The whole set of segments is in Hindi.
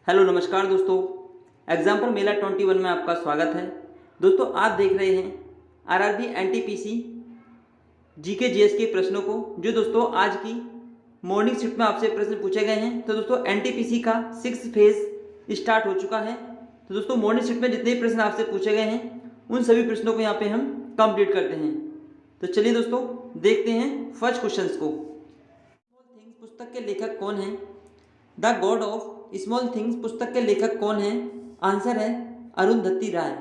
हेलो नमस्कार दोस्तों, एग्जाम्पल मेला 21 में आपका स्वागत है। दोस्तों आप देख रहे हैं आरआरबी एनटीपीसी जीके जीएस के प्रश्नों को, जो दोस्तों आज की मॉर्निंग शिफ्ट में आपसे प्रश्न पूछे गए हैं। तो दोस्तों एनटीपीसी का 6th फेज स्टार्ट हो चुका है। तो दोस्तों मॉर्निंग शिफ्ट में जितने भी प्रश्न आपसे पूछे गए हैं उन सभी प्रश्नों को यहाँ पे हम कंप्लीट करते हैं। तो चलिए दोस्तों देखते हैं फर्स्ट क्वेश्चन को। स्मॉल थिंग्स पुस्तक के लेखक कौन हैं? The God of small things पुस्तक के लेखक कौन हैं? आंसर है अरुंधति राय।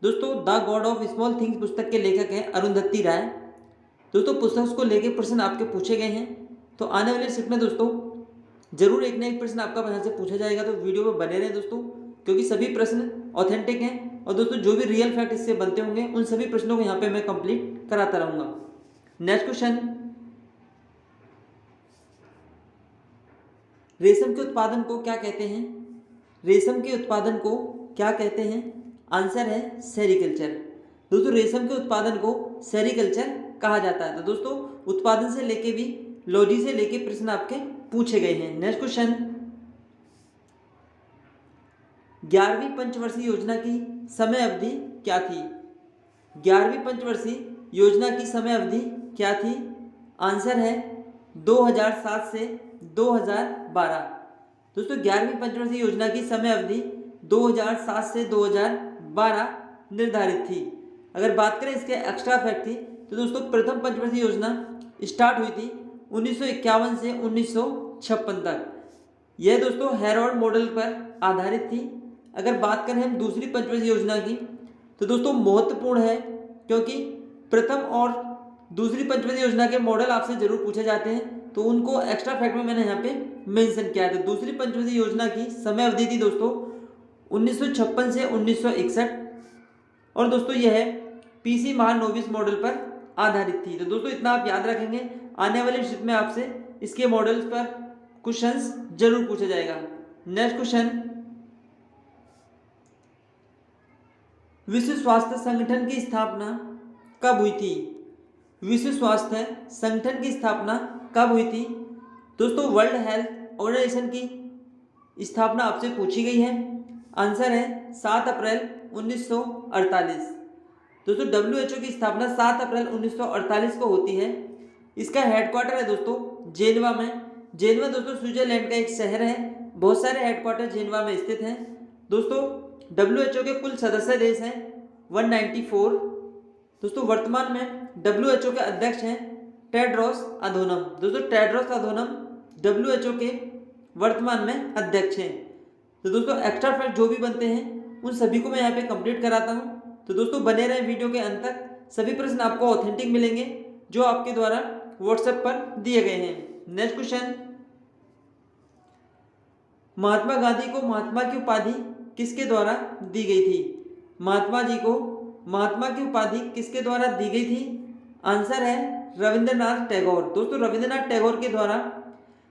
दोस्तों the God of small things पुस्तक के लेखक हैं अरुंधति राय। दोस्तों पुस्तक को लेके प्रश्न आपके पूछे गए हैं, तो आने वाले शिफ्ट में दोस्तों जरूर एक ना एक प्रश्न आपका यहाँ से पूछा जाएगा। तो वीडियो में बने रहे दोस्तों, क्योंकि सभी प्रश्न ऑथेंटिक हैं और दोस्तों जो भी रियल फैक्ट इससे बनते होंगे उन सभी प्रश्नों को यहाँ पे मैं कंप्लीट कराता रहूँगा। नेक्स्ट क्वेश्चन, रेशम के उत्पादन को क्या कहते हैं? रेशम के उत्पादन को क्या कहते हैं? आंसर है सेरीकल्चर। दोस्तों रेशम के उत्पादन को सेरीकल्चर कहा जाता है। तो दोस्तों उत्पादन से लेके भी लॉजी से लेके प्रश्न आपके पूछे गए हैं। नेक्स्ट क्वेश्चन, 11वीं पंचवर्षीय योजना की समय अवधि क्या थी? 11वीं पंचवर्षीय योजना की समय अवधि क्या थी? आंसर है 2007 से 2012। दोस्तों 11वीं पंचवर्षीय योजना की समय अवधि 2007 से 2012 निर्धारित थी। अगर बात करें इसके एक्स्ट्रा फैक्ट थी, तो दोस्तों प्रथम पंचवर्षीय योजना स्टार्ट हुई थी 1951 से 1956 तक। यह दोस्तों हेरोल्ड मॉडल पर आधारित थी। अगर बात करें हम दूसरी पंचवर्षीय योजना की, तो दोस्तों महत्वपूर्ण है, क्योंकि प्रथम और दूसरी पंचवर्षीय योजना के मॉडल आपसे जरूर पूछे जाते हैं, तो उनको एक्स्ट्रा फैक्ट में मैंने यहाँ पे मेंशन किया है। तो दूसरी पंचवर्षीय योजना की समय अवधि थी दोस्तों 1956 से 1961, और दोस्तों यह पीसी महानोबिस मॉडल पर आधारित थी। तो दोस्तों इतना आप याद रखेंगे, आने वाले शिफ्ट में आपसे इसके मॉडल्स पर क्वेश्चंस जरूर पूछा जाएगा। नेक्स्ट क्वेश्चन, विश्व स्वास्थ्य संगठन की स्थापना कब हुई थी? विश्व स्वास्थ्य संगठन की स्थापना कब हुई थी? दोस्तों वर्ल्ड हेल्थ ऑर्गेनाइजेशन की स्थापना आपसे पूछी गई है। आंसर है 7 अप्रैल 1948। दोस्तों WHO की स्थापना 7 अप्रैल 1948 को होती है। इसका हेडक्वार्टर है दोस्तों जेनेवा में। जेनेवा दोस्तों स्विट्जरलैंड का एक शहर है। बहुत सारे हेडक्वार्टर जेनेवा में स्थित हैं। दोस्तों WHO के कुल सदस्य देश हैं 194। दोस्तों वर्तमान में WHO के अध्यक्ष हैं टेड्रोस अधोनम। दोस्तों टेड्रोस अधोनम WHO के वर्तमान में अध्यक्ष हैं। तो दोस्तों एक्स्ट्रा फैक्ट जो भी बनते हैं उन सभी को मैं यहाँ पे कंप्लीट कराता हूँ। तो दोस्तों बने रहे वीडियो के अंत तक, सभी प्रश्न आपको ऑथेंटिक मिलेंगे जो आपके द्वारा व्हाट्सएप पर दिए गए हैं। नेक्स्ट क्वेश्चन, महात्मा गांधी को महात्मा की उपाधि किसके द्वारा दी गई थी? महात्मा जी को महात्मा की उपाधि किसके द्वारा दी गई थी? आंसर है रविंद्रनाथ टैगोर। दोस्तों रविंद्रनाथ टैगोर के द्वारा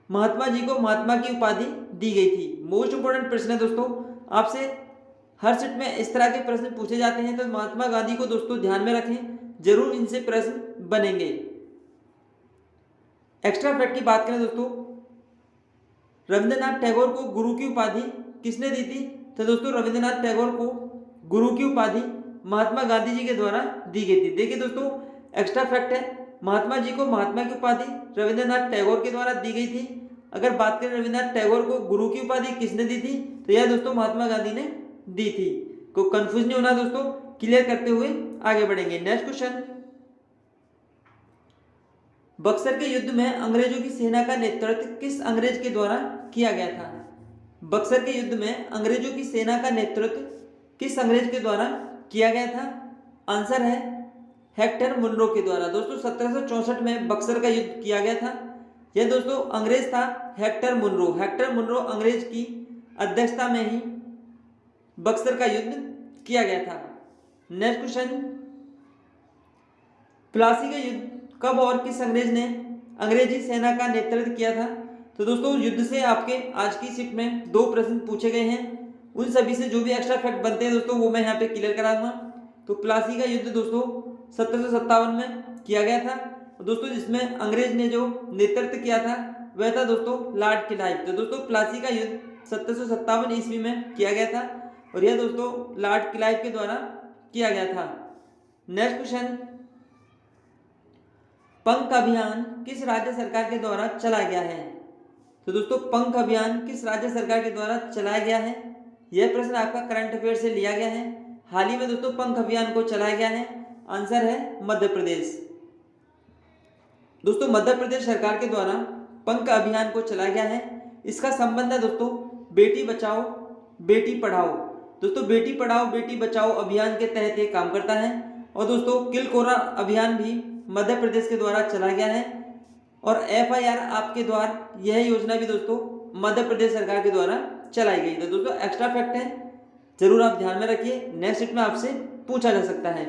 महात्मा जी को महात्मा की उपाधि दी गई थी। मोस्ट इंपोर्टेंट प्रश्न है दोस्तों, आपसे हर सेट में इस तरह के प्रश्न पूछे जाते हैं, तो महात्मा गांधी को दोस्तों ध्यान में रखें, जरूर इनसे प्रश्न बनेंगे। एक्स्ट्रा फैक्ट की बात करें दोस्तों, रविंद्रनाथ टैगोर को गुरु की उपाधि किसने दी थी? तो दोस्तों रविंद्रनाथ टैगोर को गुरु की उपाधि महात्मा गांधी जी के द्वारा दी गई थी। देखिए दोस्तों एक्स्ट्रा फैक्ट है, महात्मा जी को महात्मा की उपाधि रविंद्रनाथ टैगोर के द्वारा दी गई थी। अगर बात करें रविंद्रनाथ टैगोर को गुरु की उपाधि किसने दी थी, तो यह दोस्तों महात्मा गांधी ने दी थी। को कंफ्यूज नहीं होना दोस्तों, क्लियर करते हुए आगे बढ़ेंगे। नेक्स्ट क्वेश्चन, बक्सर के युद्ध में अंग्रेजों की सेना का नेतृत्व किस अंग्रेज के द्वारा किया गया था? बक्सर के युद्ध में अंग्रेजों की सेना का नेतृत्व किस अंग्रेज के द्वारा किया गया था? आंसर है हेक्टर मुनरो के द्वारा। दोस्तों 1764 में बक्सर का युद्ध किया गया था। यह दोस्तों अंग्रेज था हेक्टर मुनरो। हेक्टर मुनरो अंग्रेज की अध्यक्षता में ही बक्सर का युद्ध किया गया था। नेक्स्ट क्वेश्चन, प्लासी का युद्ध कब और किस अंग्रेज ने अंग्रेजी सेना का नेतृत्व किया था? तो दोस्तों युद्ध से आपके आज की शिफ्ट में 2 प्रश्न पूछे गए हैं। उन सभी से जो भी एक्स्ट्रा फैक्ट बनते हैं दोस्तों वो मैं यहाँ पे क्लियर कराऊंगा। तो प्लासी का युद्ध दोस्तों 1757 में किया गया था। दोस्तों जिसमें अंग्रेज ने जो नेतृत्व किया था वह था दोस्तों लॉर्ड क्लाइव। तो दोस्तों प्लासी का युद्ध 1757 ईस्वी में किया गया था और यह दोस्तों लॉर्ड क्लाइव के द्वारा किया गया था। नेक्स्ट क्वेश्चन, पंख अभियान किस राज्य सरकार के द्वारा चलाया गया है? तो दोस्तों पंख अभियान किस राज्य सरकार के द्वारा चलाया गया है? यह प्रश्न आपका करंट अफेयर से लिया गया है। हाल ही में दोस्तों पंख अभियान को चलाया गया है। आंसर है मध्य प्रदेश। दोस्तों मध्य प्रदेश सरकार के द्वारा पंख अभियान को चलाया गया है। इसका संबंध है दोस्तों बेटी बचाओ बेटी पढ़ाओ। दोस्तों बेटी पढ़ाओ बेटी बचाओ अभियान के तहत ये काम करता है। और दोस्तों किल कोरा अभियान भी मध्य प्रदेश के द्वारा चलाया गया है। और FIR आपके द्वार यह योजना भी दोस्तों मध्य प्रदेश सरकार के द्वारा चलाई गई। तो दोस्तों एक्स्ट्रा फैक्ट है, जरूर आप ध्यान में रखिए, नेक्स्ट शीट में आपसे पूछा जा सकता है।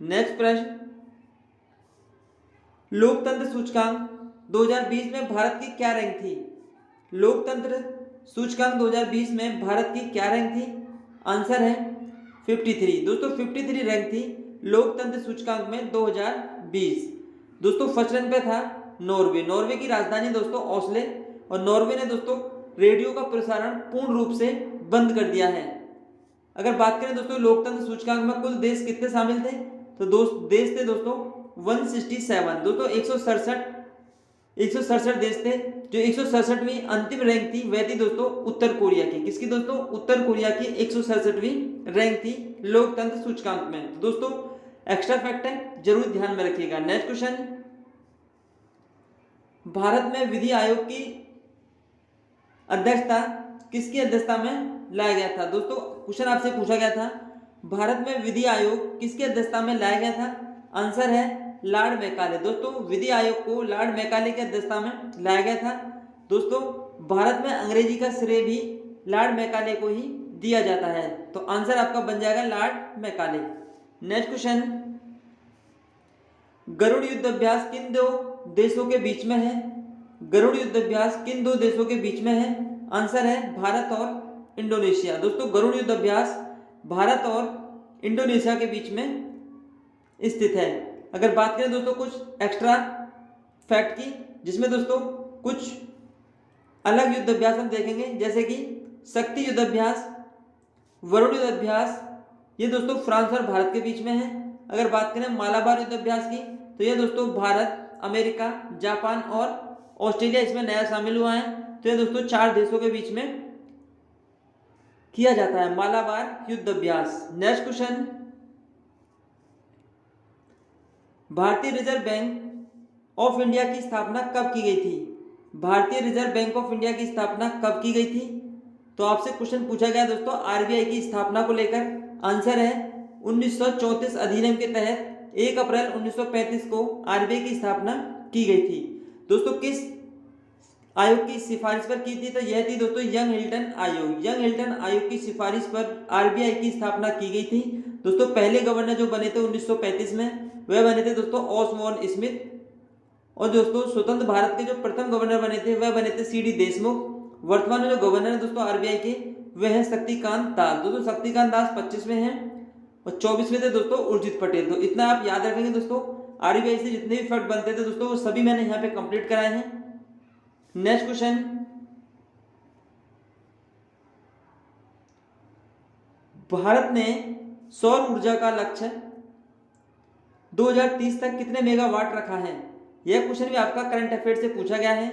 नेक्स्ट प्रश्न, लोकतंत्र सूचकांक 2020 में भारत की क्या रैंक थी? लोकतंत्र सूचकांक 2020 में भारत की क्या रैंक थी? आंसर है 53। दोस्तों 53 रैंक थी लोकतंत्र सूचकांक में 2020। दोस्तों फर्स्ट रैंक पे था नॉर्वे। नॉर्वे की राजधानी दोस्तों ओस्लो, और नॉर्वे ने दोस्तों रेडियो का प्रसारण पूर्ण रूप से बंद कर दिया है। अगर बात करें दोस्तों लोकतंत्र सूचकांक में कुल देश कितने शामिल थे, तो देश थे दोस्तों 167। दोस्तों 167 देश थे। जो 167वीं अंतिम रैंक थी वह थी दोस्तों उत्तर कोरिया की। किसकी दोस्तों? उत्तर कोरिया की 167वीं रैंक थी लोकतंत्र सूचकांक में। तो दोस्तों एक्स्ट्रा फैक्ट है, जरूर ध्यान में रखिएगा। नेक्स्ट क्वेश्चन, भारत में विधि आयोग की अध्यक्षता किसकी अध्यक्षता में लाया गया था? दोस्तों क्वेश्चन आपसे पूछा गया था भारत में विधि आयोग किसकी अध्यक्षता में लाया गया था? आंसर है लॉर्ड मैकाले। दोस्तों विधि आयोग को लॉर्ड मैकाले की अध्यक्षता में लाया गया था। दोस्तों भारत में अंग्रेजी का श्रेय भी लॉर्ड मैकाले को ही दिया जाता है। तो आंसर आपका बन जाएगा Lord Macaulay. Next question, Garuda युद्ध अभ्यास किन दो देशों के बीच में है? गरुड़ युद्ध अभ्यास किन दो देशों के बीच में है? आंसर है भारत और इंडोनेशिया। दोस्तों गरुड़ युद्ध अभ्यास भारत और इंडोनेशिया के बीच में स्थित है। अगर बात करें दोस्तों कुछ एक्स्ट्रा फैक्ट की, जिसमें दोस्तों कुछ अलग युद्ध अभ्यास हम देखेंगे, जैसे कि शक्ति युद्ध अभ्यास, वरुण युद्ध अभ्यास, ये दोस्तों फ्रांस और भारत के बीच में है। अगर बात करें मालाबार युद्ध अभ्यास की, तो ये दोस्तों भारत, अमेरिका, जापान और ऑस्ट्रेलिया इसमें नया शामिल हुआ है। तो ये दोस्तों 4 देशों के बीच में किया जाता है मालाबार युद्ध अभ्यास। नेक्स्ट क्वेश्चन, भारतीय रिजर्व बैंक ऑफ इंडिया की स्थापना कब की गई थी? भारतीय रिजर्व बैंक ऑफ इंडिया की स्थापना कब की गई थी? तो आपसे क्वेश्चन पूछा गया दोस्तों RBI की स्थापना को लेकर। आंसर है 1934 अधिनियम के तहत 1 अप्रैल 1935 को RBI की स्थापना की गई थी। दोस्तों किस आयोग की सिफारिश पर की थी? तो यह थी दोस्तों यंग हिल्टन आयोग। यंग हिल्टन आयोग की सिफारिश पर RBI की स्थापना की गई थी। दोस्तों पहले गवर्नर जो बने थे 1935 में, वह बने थे दोस्तों ऑसमोन स्मिथ। और दोस्तों स्वतंत्र भारत के जो प्रथम गवर्नर बने थे वह बने थे CD देशमुख। वर्तमान में जो गवर्नर है दोस्तों RBI के वह है शक्तिकांत दास। दोस्तों शक्तिकांत दास 25वें हैं और 24वें थे दोस्तों उर्जित पटेल। तो इतना आप याद रखेंगे दोस्तों। RBI से जितने भी फैक्ट बनते थे दोस्तों वो सभी मैंने यहाँ पे कंप्लीट कराए हैं। नेक्स्ट क्वेश्चन, भारत ने सौर ऊर्जा का लक्ष्य 2030 तक कितने मेगावाट रखा है? यह क्वेश्चन भी आपका करंट अफेयर से पूछा गया है।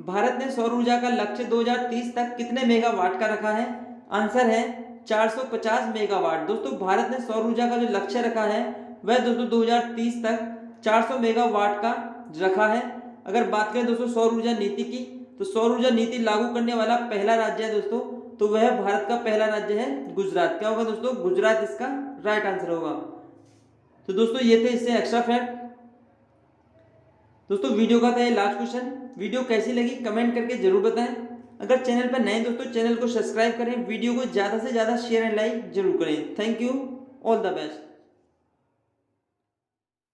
भारत ने सौर ऊर्जा का लक्ष्य 2030 तक कितने मेगावाट का रखा है? आंसर है 450 मेगावाट। दोस्तों भारत ने सौर ऊर्जा का जो लक्ष्य रखा है वह दोस्तों 2030 तक 400 मेगावाट का रखा है। अगर बात करें दोस्तों सौर ऊर्जा नीति की, तो सौर ऊर्जा नीति लागू करने वाला पहला राज्य है दोस्तों, तो वह भारत का पहला राज्य है गुजरात। क्या होगा दोस्तों? गुजरात इसका राइट आंसर होगा। तो दोस्तों ये थे इससे एक्स्ट्रा फैक्ट। दोस्तों वीडियो का था ये लास्ट क्वेश्चन। वीडियो कैसी लगी कमेंट करके जरूर बताएं। अगर चैनल पर नए दोस्तों चैनल को सब्सक्राइब करें, वीडियो को ज़्यादा से ज़्यादा शेयर एंड लाइक जरूर करें। Thank you, all the best.